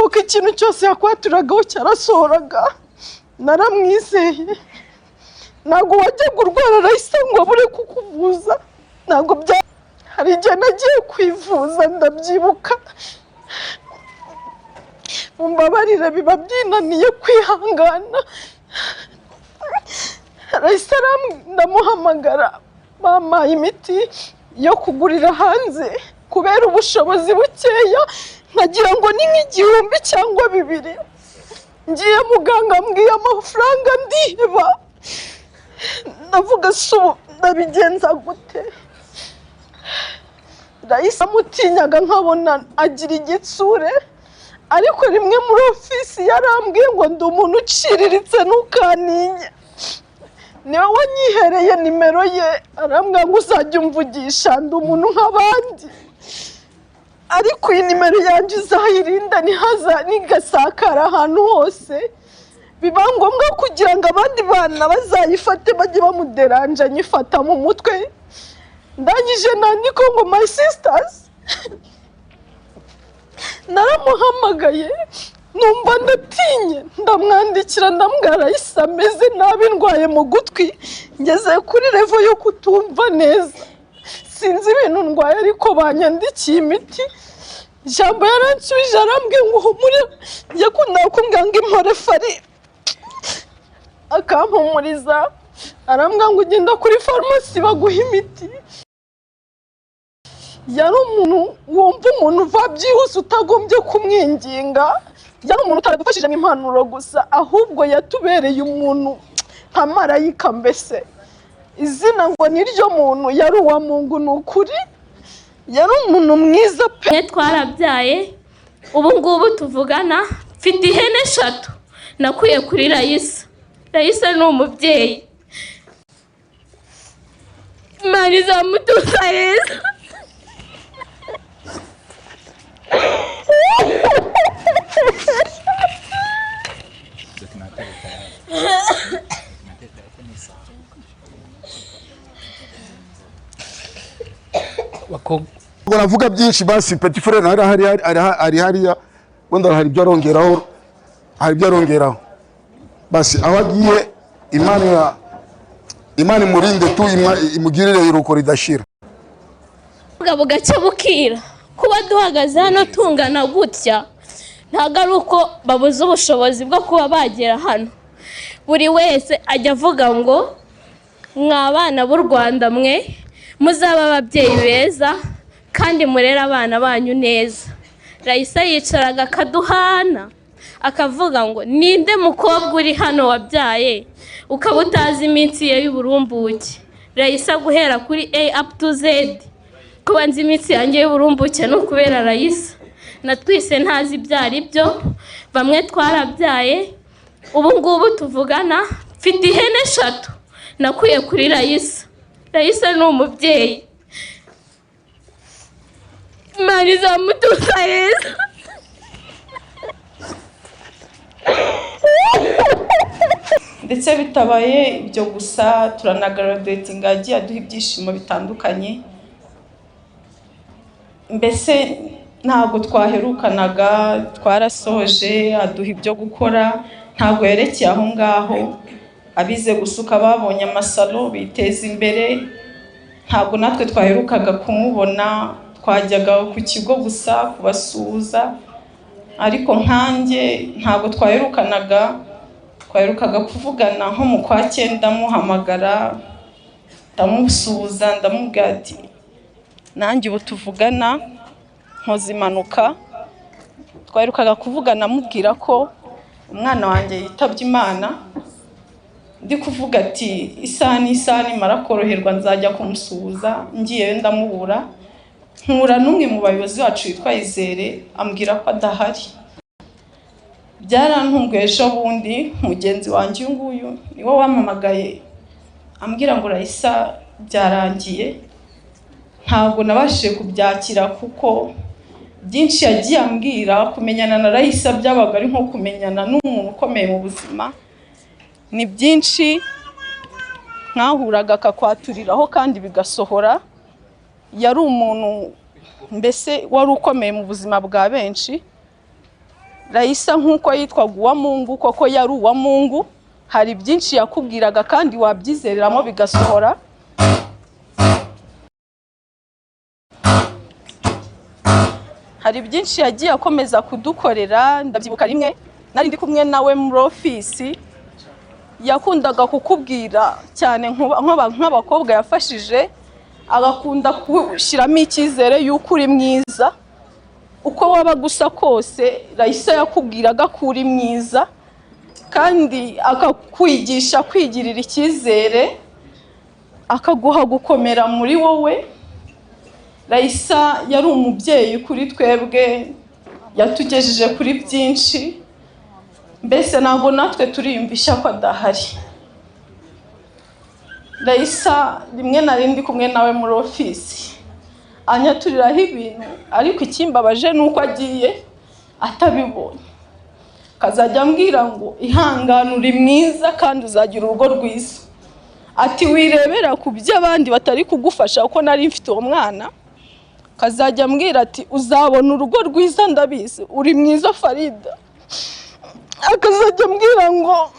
nuko ikintu cyose yakwaturagaho cyarasohoraga. Naramwizeye. Ntabwo wajya kurwara Raisa ngo abure kukuvuza. Ntabwo hari igihe nagiye kwivuza ndabyibuka. Mumbabarire biba byinaniye kwihangana. Raisa ndamuhamagara mama imiti yo kugurira hanze kubera ubushobozi bukeya nkagira ngo ni nk'igihumbi cyangwa 2. Ngiye muganga mbwiye amafaranga ndiheba. Ndavuga subu ndabigenza gute? Raisa mutinyaga nkabona agira igitsure, ariko rimwe muri ofisi yarambwiye ngo ndi umuntu uciriritse ntukaninya. Niwe wanyihereye nimero ye arambwira ngo uzajya umvugisha ndi umuntu nk'abandi, ariko iyi nimero yanjye uzayirinda nigasakara ahantu hose. Biba ngombwa kugira ngo abandi bana bazayifate bajye bamuderanja nyifata mu mutwe. Ndangije nandiko ngo my sisters. Naramuhamagaye numva ndatinye ndamwandikira ndambwira Raisa ameze nabi ndwaye mu gutwi ngeze kuri level yo kutumva neza. Sinzi ibintu ndwaye ariko banyandikiye imiti. Jambo yaransubije arambwiye ngo humure yakunda kumbwira ngo impore fari. Akampumuriza arambwira ngo ugenda kuri pharmacy baguha imiti. Yari umuntu wumva umuntu uva byihuse utagombye kumwinginga. Yari umuntu utaragufashije impanuro gusa, ahubwo yatubereye umuntu nka marayika. Mbese izina ngo niryo muntu yari uwa Mungu n'ukuri. Yari umuntu mwiza pe. Twarabyaye ubu ngubu tuvugana mfite ihene 3 nakuye kuri Raisa. Raisa ni umubyeyi. Mariza mutusareza. Navuga byinshi basi petit frère ari hariya wenda hari ibyo arongeraho basi aho agiye Imana imurinde tu imugirire iruko ridashira. Bugabo gace bukira kuba duhagaze hano tungana gutya ntago ari uko babuze ubushobozi bwo kuba bagera hano. Buri wese ajya avuga ngo mwabana b'u Rwanda mwe muzaba ababyeyi beza kandi murera abana banyu neza. Raisa yicaraga akaduhana akavuga ngo ninde mukobwa uri hano wabyaye ukaba utazi iminsi ye y'uburumbuke. Raisa guhera kuri A up to Z kuba nzi iminsi yanjye y'uburumbuke no kubera Raisa. Natwise ntazi byari byo, bamwe twarabyaye ubu ngubu tuvugana mfite ihene 3 nakuye kuri Raisa. Raisa ni umubyeyi. Mariza mutusareza. Ndetse bitabaye ibyo gusa turanagraduating agiye aduha ibyishimo bitandukanye. Mbese ntabwo twaherukanaga, twarasoje aduha ibyo gukora, ntabwo yerekeye aho ngaho. Abize gusuka babonye amasalo biteza imbere, ntabwo natwe twaherukaga kumubona. Twajyaga ku kigo gusa kubasuhuza, ariko nkanjye ntabwo twaherukaga kuvugana. Nko mu kwa 9 muhamagara ndamusuhuza ndamubwira ati nanjye ubu tuvugana nkoze impanuka. Twaherukaga kuvugana mubwira ko umwana wanjye yitabye Imana. Ndi kuvuga ati isaha nimara koroherwa nzajya kumusuhuza. Ngiye ndamubura, nkura n'umwe mu bayobozi bacu yitwa Izere ambwira ko adahari. Byarantunguye ejo bundi mugenzi wanjye nguyu niwe wamamagaye ambwira ngo Raisa byarangiye. Ntabwo nabashije kubyakira kuko byinshi yagiye ambwira. Kumenyana na Raisa byabaga ari nko kumenyana n'umuntu ukomeye mu buzima. Ni byinshi nkahuraga akakwaturiraho kandi bigasohora. Yari umuntu mbese wari ukomeye mu buzima bwa benshi. Raisa nk'uko yitwaga Uwamungu koko yari Uwamungu, hari byinshi yakubwiraga kandi wabyizereramo bigasohora. Hari byinshi yagiye akomeza kudukorera. Ndabyibuka rimwe nari ndi kumwe nawe muri ofisi, yakundaga kukubwira cyane nk'abakobwa yafashije, agakunda gushyiramo icyizere y'uko uri mwiza. Uko waba gusa kose Raisa yakubwiraga ko uri mwiza kandi akakwigisha kwigirira icyizere, akaguha gukomera muri wowe. Raisa yari umubyeyi kuri twebwe, yatugejeje kuri byinshi, mbese ntabwo natwe turiyumvisha ko adahari. Raisa rimwe nari ndi kumwe nawe muri ofisi, anyaturiraho ibintu, ariko ikimbabaje nuko agiye atabibonye. Kazajya ambwira ngo ihangane uri mwiza kandi uzagira urugo rwiza. Ati wirebera ku by'abandi batari kugufasha uko nari mfite uwo mwana. Kazajya ambwira ati uzabona urugo rwiza ndabizi, uri mwiza Farida. Akazajya ambwira ngo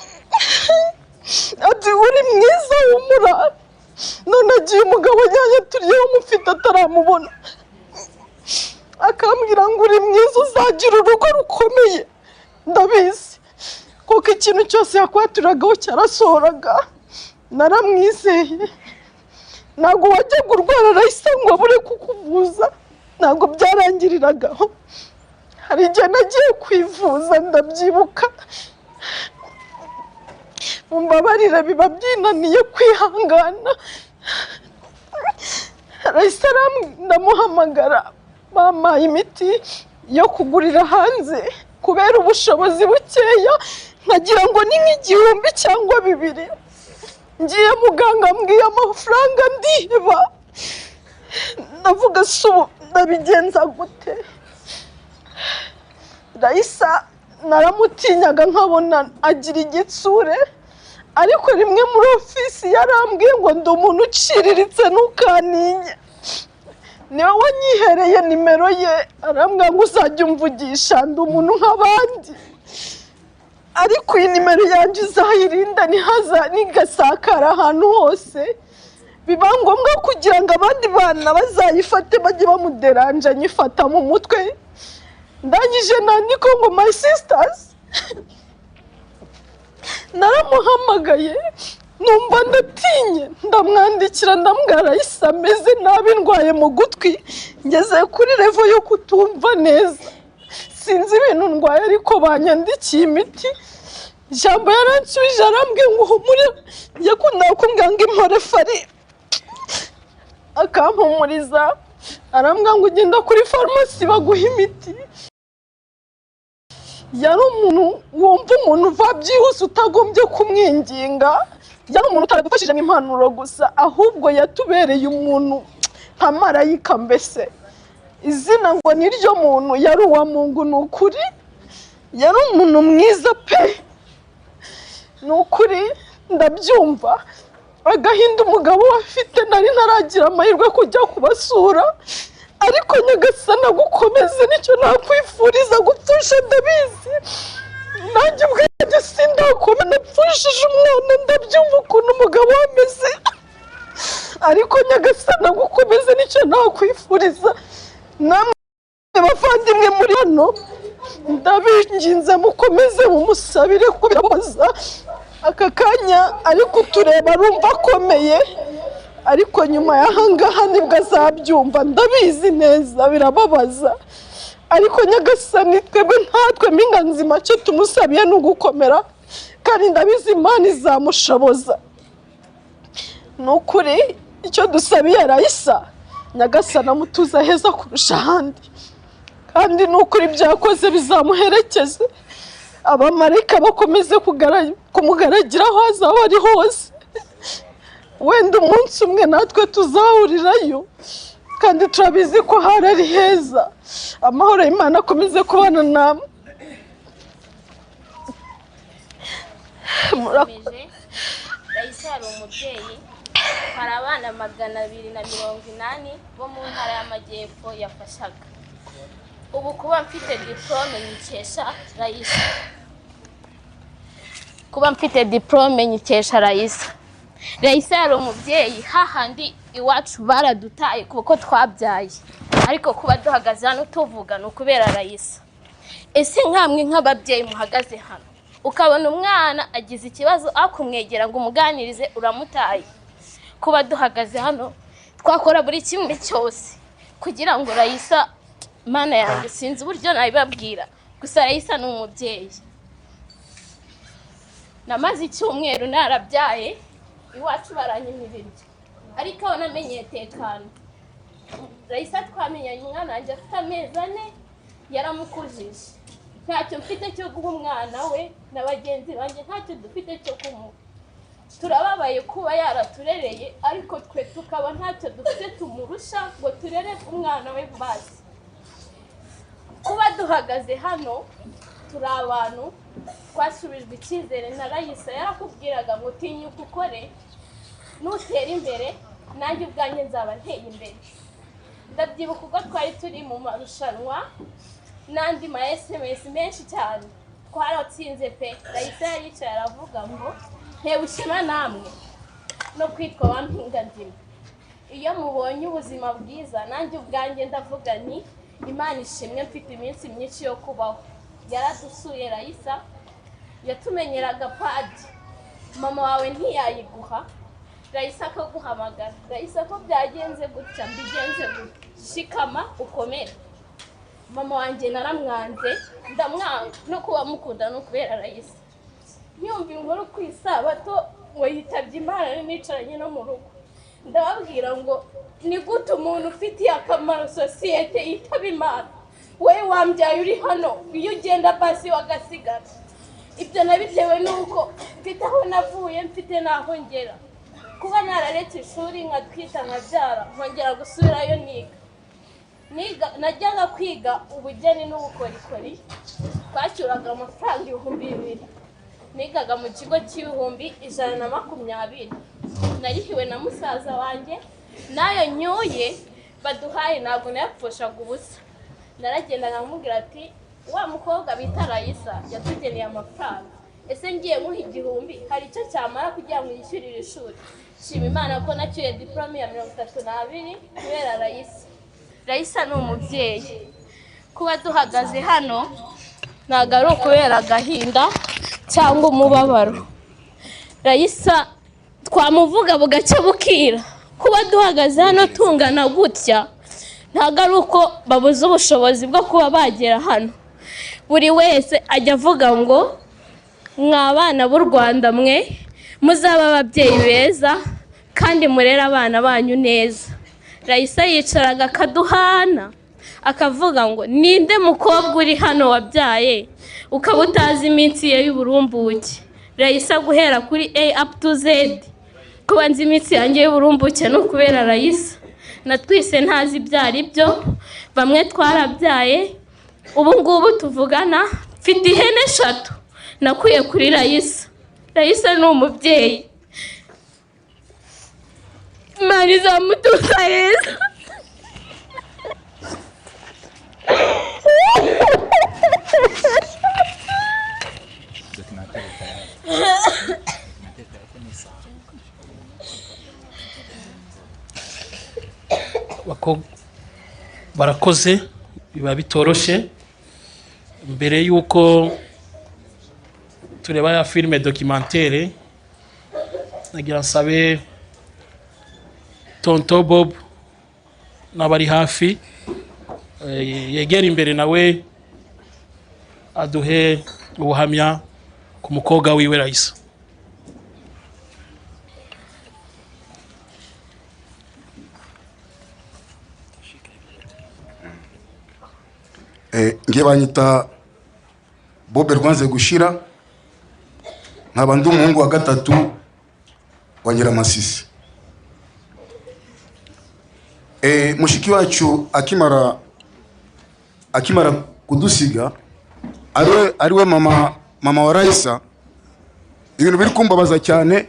ati uri mwiza humura. None agiye umugabo yanyaturiyeho umufite ataramubona. Akambwira ngo uri mwiza uzagira urugo rukomeye ndabizi, kuko ikintu cyose yakwaturagaho cyarasohoraga. Naramwizeye. Ntabwo wajyaga urwara Raisa ngo abure kukuvuza, ntabwo byarangiriragaho. Hari igihe nagiye kwivuza ndabyibuka, mumbabarire biba byinaniye kwihangana. Raisa ndamuhamagara, bampaye imiti yo kugurira hanze kubera ubushobozi bukeya, nkagira ngo ni nk'igihumbi cyangwa 2. Ngiye muganga ambwiye amafaranga ndiheba, ndavuga subu ndabigenza gute. Raisa naramutinyaga nkabona agira igitsure, ariko rimwe muri ofisi yarambwiye ngo ndi umuntu uciriritse ntukaninya. Niwe wanyihereye nimero ye, arambwira ngo uzajya umvugisha, ndi umuntu nk'abandi, ariko iyi nimero yanjye uzayirinda nigasakara ahantu hose, biba ngombwa kugira ngo abandi bana bazayifate bajye bamuderanja nyifata mu mutwe. Ndangije nandiko ngo my sisters. Naramuhamagaye numva ndatinye, ndamwandikira ndambwira Raisa ameze nabi, ndwaye mu gutwi, ngeze kuri level yo kutumva neza, sinzi ibintu ndwaye ariko banyandikiye imiti. Ijambo yaransubije arambwiye ngo humure, yakunda kumbwira ngo impore Fari, akampumuriza arambwira ngo ugenda kuri farumasi baguha imiti. Yari umuntu wumva umuntu uva byihuse utagombye kumwinginga, yari umuntu utaragufashije n'impanuro gusa, ahubwo yatubereye umuntu nka marayika. Mbese izina ngo niryo muntu, yari Uwamungu. Ni ukuri yari umuntu mwiza pe, ni ukuri ndabyumva. Agahinda umugabo afite nari ntaragira amahirwe kujya kubasura, ariko Nyagasani agukomeze, nicyo nakwifuriza gupfusha ndabizi. Nanjye ubwanjye sindakomeza, napfushije umwana ndabyumva ukuntu umugabo ameze, ariko Nyagasani agukomeze, nicyo nakwifuriza. Namwe bavandimwe muri hano ndabinginze mukomeze mumusabire ko birababaza. Aka kanya ari kutureba arumva akomeye, ariko nyuma y'ahangaha nibwo azabyumva, ndabizi neza birababaza. Ariko Nyagasani twebwe ntatwe mpinga nzima, cyo tumusabiye no gukomera, kandi ndabizi Imana izamushoboza. Ni ukuri icyo dusabiye Raisa, Nyagasani amutuza heza kurusha ahandi, kandi ni ukuri byakoze bizamuherekeze. Abamarayika bakomeze kumugaragira aho azaba ari hose. Wenda umunsi umwe natwe tuzahurirayo, kandi turabizi ko hari ari heza. Amahoro y'Imana akomeze kubana namwe. Raisa yari umubyeyi, hari abana 280 bo mu ntara y'Amajyepfo yafashaga. ubu kuba mfite diplome nyikesha Raisa. Kuba mfite diplome nyikesha Raisa. Raisa yari umubyeyi hahandi iwacu baradutaye kuko twabyaye, ariko kuba duhagaze hano tuvuga no kubera Raisa. Ese nkamwe nk'ababyeyi muhagaze hano ukabona umwana agize ikibazo akumwegera ngo umuganirize uramutaye. Kuba duhagaze hano twakora buri kimwe cyose kugira ngo Raisa, mana yanjye sinzi uburyo nabibabwira, gusa Raisa ni umubyeyi. Namaze icyumweru narabyaye, iwacu baranyimirira, ariko aho namenye tekano. Raisa twamenyanye umwana wanjye afite amezi 4, yaramukujije. Ntacyo mfite cyo guha umwana we na bagenzi banjye, ntacyo dufite cyo kumuha. Turababaye kuba yaraturereye, ariko twe tukaba ntacyo dufite tumurusha ngo turere umwana we basi. Kuba duhagaze hano turi abantu twasubijwe icyizere na Raisa. Yarakubwiraga ngo tinyuka ukore, nutera imbere nanjye ubwanjye nzaba nteye imbere. Ndabyibuka ubwo twari turi mu marushanwa n'andi ma SMS menshi cyane, twaratsinze pe. Raisa yicaye aravuga ngo ntewe ishema namwe no kwitwa bampinga ndimo. Iyo mubonye ubuzima bwiza nanjye ubwanjye ndavuga ni Imana ishimwe, mfite iminsi myinshi yo kubaho. Yaradusuye Raisa, yatumenyeraga padi. Mama wawe ntiyayiguha, Raisa akaguhamagara. Raisa ko byagenze gutya mbigenze gutya, shikama ukomere. Mama wanjye naramwanze, ndamwanga no kuba mukunda no kubera Raisa. Nyumva inkuru ku isabato ngo yitabye Imana nicaranye no mu rugo. Ndababwira ngo ni gute umuntu ufitiye akamaro sosiyete yitaba Imana, wowe wambyaye uri hano, iyo ugenda basi wagasigara. Ibyo nabitewe nuko mfite aho navuye, mfite naho ngera. Kuba nararetse ishuri nkatwita nkabyara, nkongera gusubirayo najyaga kwiga ubugeni n'ubukorikori, twacyuraga amafaranga 2,000. Nigaga mu kigo cy'ibihumbi 120. Narihiwe na musaza wanjye, nayo nyuye baduhaye ntabwo nayapfushaga ubusa. Naragenda nkamubwira ati wa mukobwa bita Raisa yatugeneye amafaranga, ese ngiye muha 1,000 hari icyo cyamara kugira ngo yishyurire ishuri. Shima Imana ko nacyuye diplome ya 32 kubera Raisa. Raisa ni umubyeyi. Kuba duhagaze hano ntabwo ari ukubera agahinda cyangwa umubabaro. Raisa twamuvuga bugacya bukira. Kuba duhagaze hano tungana gutya ntabwo ari uko babuze ubushobozi bwo kuba bagera hano. Buri wese ajya avuga ngo mwabana b'u Rwanda mwe muzaba ababyeyi beza kandi murera abana banyu neza. Raisa yicaraga akaduhana akavuga ngo ninde mukobwa uri hano wabyaye ukaba utazi iminsi ye y'uburumbuke. Raisa guhera kuri A up to Z, kuba nzi iminsi yanjye y'uburumbuke no kubera Raisa. Natwise ntazi byari byo, bamwe twarabyaye, ubu ngubu tuvugana mfite ihene 3 nakuye kuri Raisa. Raisa ni umubyeyi. Imana izamutuza heza. Barakoze, biba bitoroshe. Mbere yuko tureba ya filime documentaire, nagira nsabe Tonto Bob n'abari hafi yegera imbere nawe aduhe ubuhamya ku mukobwa wiwe Raisa. Ngiye banyita Bob Rwanze gushira, nkaba ndi umuhungu wa 3 wa Nyiramasisi. Mushiki wacu akimara kudusiga ariwe mama wa Raisa, ibintu biri kumbabaza cyane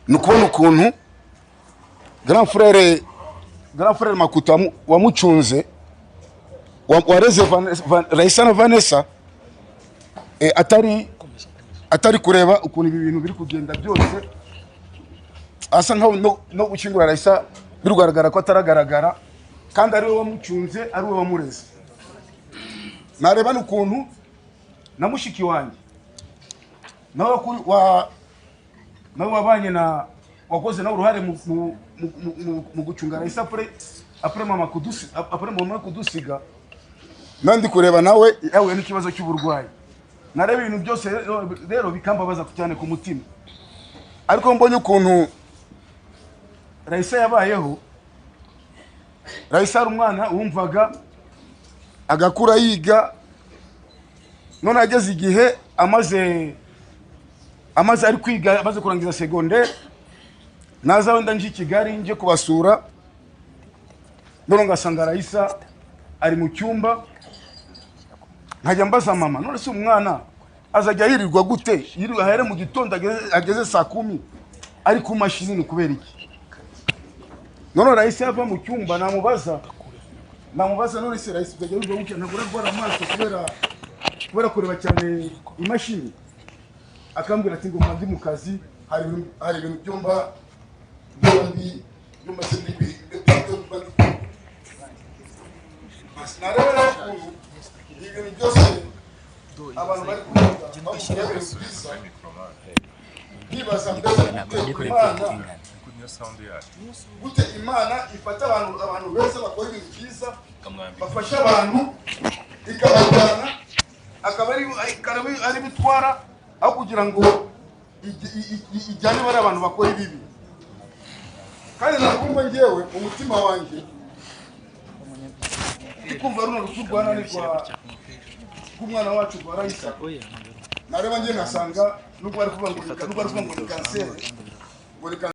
ni ukubona ukuntu grand frère Makuta wamucunze wareze Raisa na Vanessa atari kureba ukuntu ibi bintu biri kugenda byose, asa nkaho no gukingura Raisa birugaragara ko ataragaragara, kandi ari we wamucunze, ari we wamureze. Nareba n'ukuntu na mushiki wanjye nawe nawe wabanye na wakoze na uruhare mu gucunga Raisa apre mama kudusiga, nandi kureba nawe yawe n'ikibazo cy'uburwayi. Nareba ibintu byose rero bikambabaza cyane ku mutima, ariko mbonye ukuntu Raisa yabayeho. Raisa ari umwana wumvaga agakura yiga, none ageze igihe amaze ari kwiga, amaze kurangiza secondaire, naza wenda nje Kigali nje kubasura, none ngasanga Raisa ari mu cyumba, nkajya mbaza mama, none se umwana azajya yirirwa gute? Yirirwa ahere mu gitondo ageze saa 10 ari ku mashini, ni kubera iki? None Raisa yava mu cyumba, namubaza none se Raisa uzajya yirirwa gute? Ntabwo urabora amaso kubera kureba cyane imashini. Akambwira ati ngo mwandi mu kazi, hari ibintu byumba sendi nareba ukuntu ibintu byose abantu bari kuvuga nibaza gute Imana ifata abantu beza bakora ibintu byiza, bafasha abantu, ikabajyana akaba ari bitwara, aho kugira ngo ijyane bari abantu bakora ibibi. Kandi nakumva ngewe mu mutima wanjye ndikumva runo rutugwana ni rw'umwana wacu rwa Raisa. Nareba ngiye nkasanga nubwo bari kuvuga ngo ni kanseri,